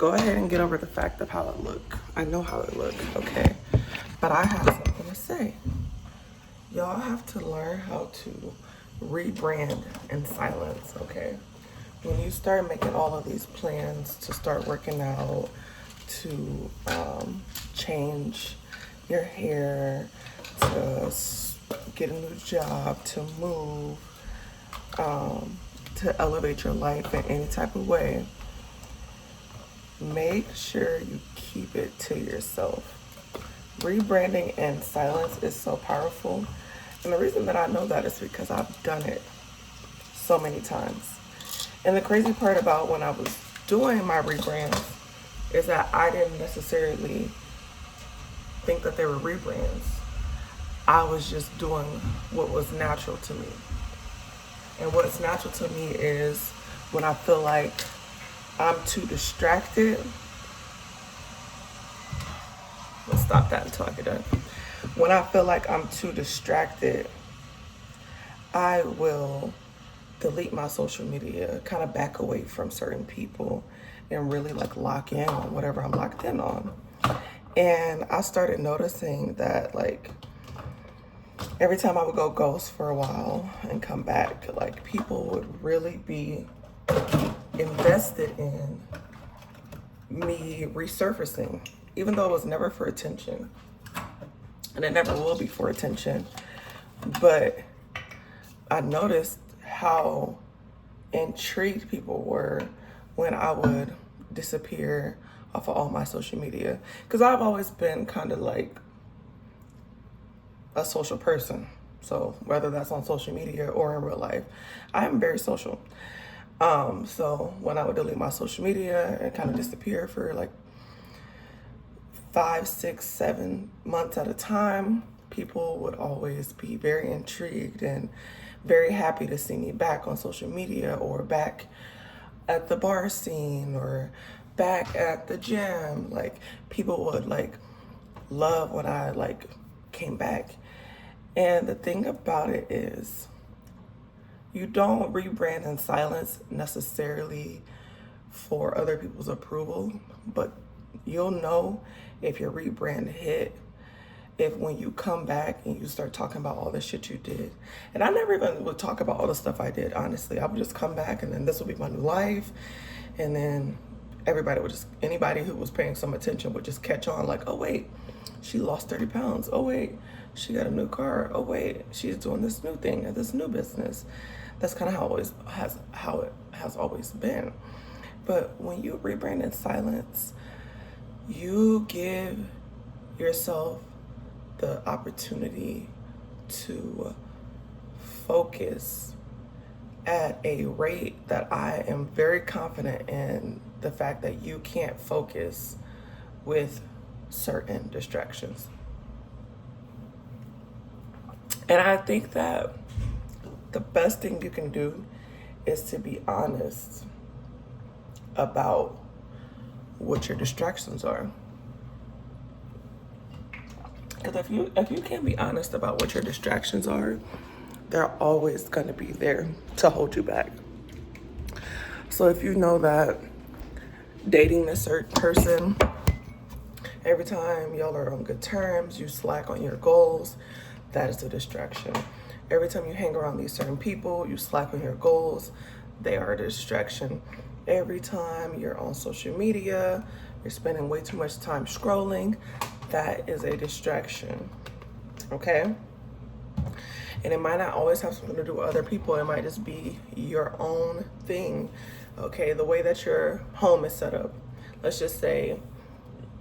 go ahead and get over the fact of how it look. I know how it look, okay? But I have something to say. Y'all have to learn how to rebrand in silence, okay? When you start making all of these plans to start working out, to change your hair, to get a new job, to move, to elevate your life in any type of way, make sure you keep it to yourself. Rebranding in silence is so powerful. And the reason that I know that is because I've done it so many times. And the crazy part about when I was doing my rebrands is that I didn't necessarily think that they were rebrands. I was just doing what was natural to me. And what's natural to me is when I feel like I'm too distracted. Let's stop that until I get done. When I feel like I'm too distracted, I will delete my social media, kind of back away from certain people and really like lock in on whatever I'm locked in on. And I started noticing that like every time I would go ghost for a while and come back, like people would really be invested in me resurfacing, even though it was never for attention. And it never will be for attention. But I noticed how intrigued people were when I would disappear off of all my social media. Because I've always been kind of like a social person. So whether that's on social media or in real life, I am very social. So when I would delete my social media and kind of disappear for like 5, 6, 7 months at a time, people would always be very intrigued and very happy to see me back on social media or back at the bar scene or back at the gym. Like people would like love when I like came back. And the thing about it is you don't rebrand in silence necessarily for other people's approval, but you'll know if your rebrand hit if when you come back and you start talking about all the shit you did. And I never even would talk about all the stuff I did, honestly. I would just come back and then this would be my new life. And then anybody who was paying some attention would just catch on like, oh wait, she lost 30 pounds. Oh wait, she got a new car. Oh wait, she's doing this new thing and this new business. That's kind of how it has always been. But when you rebrand in silence, you give yourself the opportunity to focus at a rate that I am very confident in the fact that you can't focus with certain distractions. And I think that the best thing you can do is to be honest about what your distractions are. Because if you can't be honest about what your distractions are, they're always going to be there to hold you back. So if you know that dating a certain person, every time y'all are on good terms, you slack on your goals, that is a distraction. Every time you hang around these certain people, you slack on your goals, they are a distraction. Every time you're on social media, you're spending way too much time scrolling, that is a distraction, okay? And it might not always have something to do with other people. It might just be your own thing, okay? The way that your home is set up. Let's just say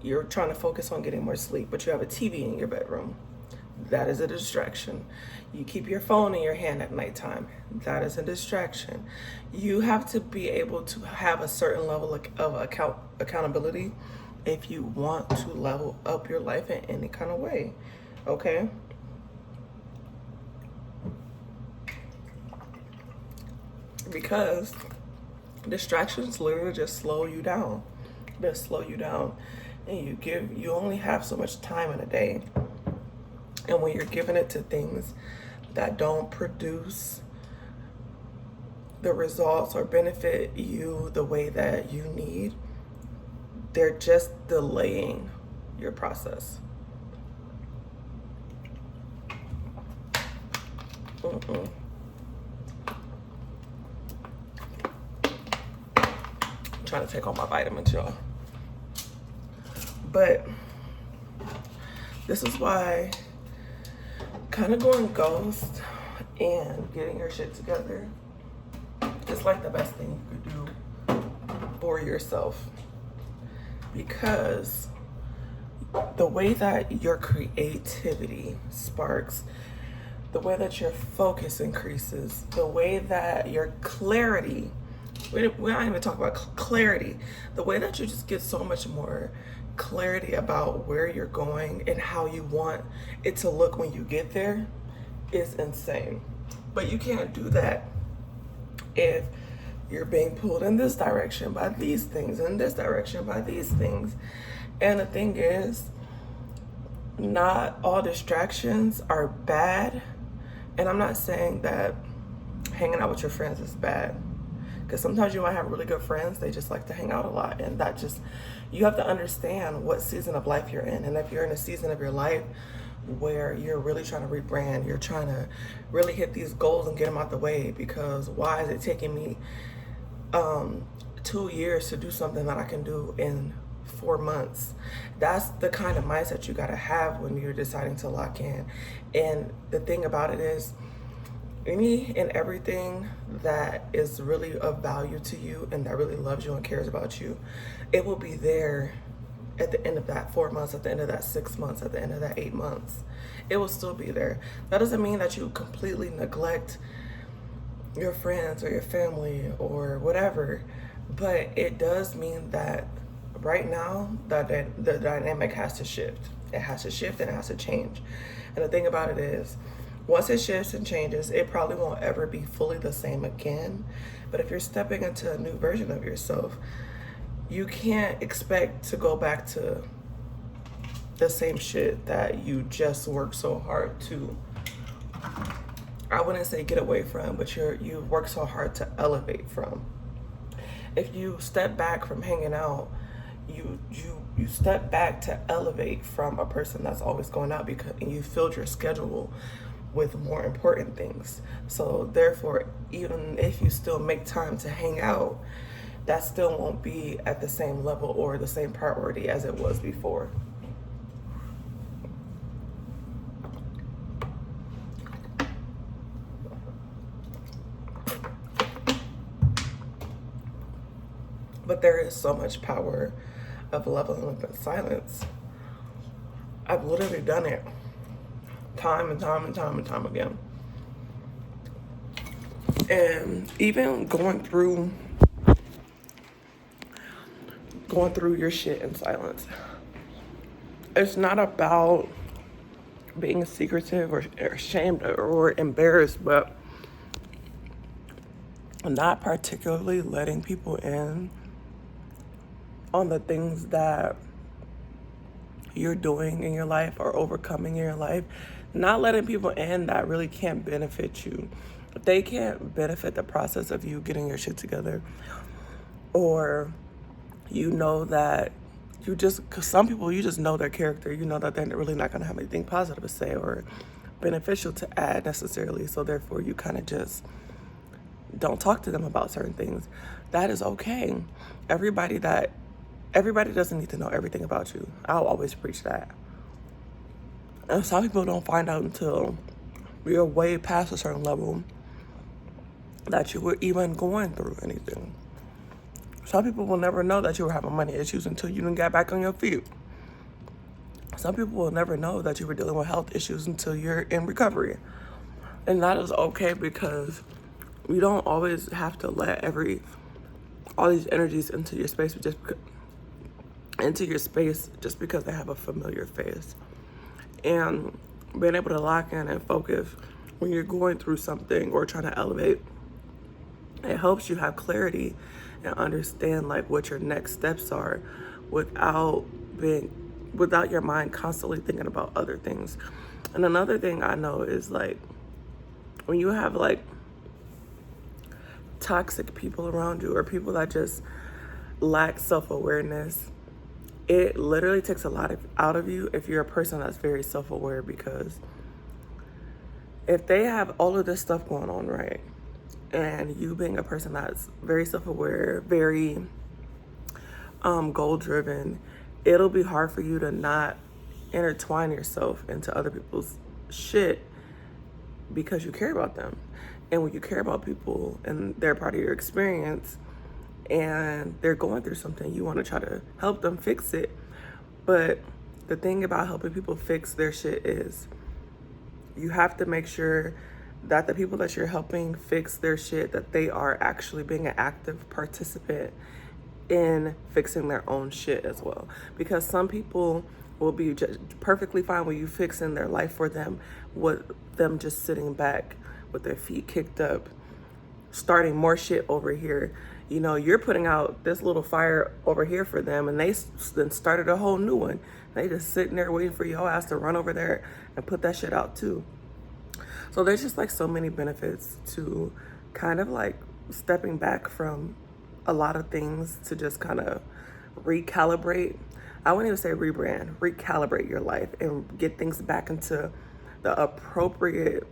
you're trying to focus on getting more sleep, but you have a TV in your bedroom. That is a distraction. You keep your phone in your hand at nighttime. That is a distraction. You have to be able to have a certain level of accountability if you want to level up your life in any kind of way, okay? Because distractions literally just slow you down. Just slow you down. And you only have so much time in a day. And when you're giving it to things that don't produce the results or benefit you the way that you need, They're just delaying your process. I'm trying to take all my vitamins, y'all. But this is why kind of going ghost and getting your shit together is like the best thing you could do for yourself. Because the way that your creativity sparks, the way that your focus increases, the way that your clarity, we don't even talk about clarity, the way that you just get so much more clarity about where you're going and how you want it to look when you get there is insane. But you can't do that if you're being pulled in this direction by these things, in this direction by these things. And the thing is, not all distractions are bad. And I'm not saying that hanging out with your friends is bad, because sometimes you might have really good friends, they just like to hang out a lot, and that just, you have to understand what season of life you're in. And if you're in a season of your life where you're really trying to rebrand, you're trying to really hit these goals and get them out the way, because why is it taking me 2 years to do something that I can do in 4 months? That's the kind of mindset you gotta have when you're deciding to lock in. And the thing about it is, any and everything that is really of value to you and that really loves you and cares about you, it will be there at the end of that 4 months, at the end of that 6 months, at the end of that 8 months. It will still be there. That doesn't mean that you completely neglect your friends or your family or whatever, but it does mean that right now the dynamic has to shift. It has to shift and it has to change. And the thing about it is, once it shifts and changes, it probably won't ever be fully the same again. But if you're stepping into a new version of yourself, you can't expect to go back to the same shit that you just worked so hard to, I wouldn't say get away from, but you work so hard to elevate from. If you step back from hanging out, you step back to elevate from a person that's always going out, because you filled your schedule with more important things. So therefore, even if you still make time to hang out, that still won't be at the same level or the same priority as it was before. But there is so much power of leveling up in silence. I've literally done it time and time and time and time again. And even going through your shit in silence. It's not about being secretive or ashamed or embarrassed, but not particularly letting people in on the things that you're doing in your life or overcoming in your life. Not letting people in that really can't benefit you. They can't benefit the process of you getting your shit together, or you know that because some people, you just know their character, you know that they're really not going to have anything positive to say or beneficial to add necessarily, so therefore you kind of just don't talk to them about certain things. That is okay. Everybody doesn't need to know everything about you. I'll always preach that. And some people don't find out until you're way past a certain level that you were even going through anything. Some people will never know that you were having money issues until you done got back on your feet. Some people will never know that you were dealing with health issues until you're in recovery. And that is okay, because you don't always have to let all these energies into your space just because they have a familiar face. And being able to lock in and focus when you're going through something or trying to elevate, it helps you have clarity and understand like what your next steps are without your mind constantly thinking about other things. And another thing I know is like when you have like toxic people around you or people that just lack self-awareness, it literally takes a lot out of you if you're a person that's very self-aware, because if they have all of this stuff going on, right, and you being a person that's very self-aware, very goal-driven, it'll be hard for you to not intertwine yourself into other people's shit because you care about them. And when you care about people and they're part of your experience and they're going through something, you want to try to help them fix it. But the thing about helping people fix their shit is you have to make sure that the people that you're helping fix their shit, that they are actually being an active participant in fixing their own shit as well. Because some people will be just perfectly fine with you fixing their life for them, with them just sitting back with their feet kicked up, starting more shit over here. You know, you're putting out this little fire over here for them, and they then started a whole new one. They just sitting there waiting for your ass to run over there and put that shit out too. So there's just like so many benefits to kind of like stepping back from a lot of things to just kind of recalibrate. I wouldn't even say rebrand, recalibrate your life and get things back into the appropriate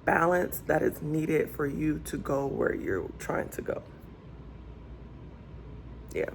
balance that is needed for you to go where you're trying to go. Yeah.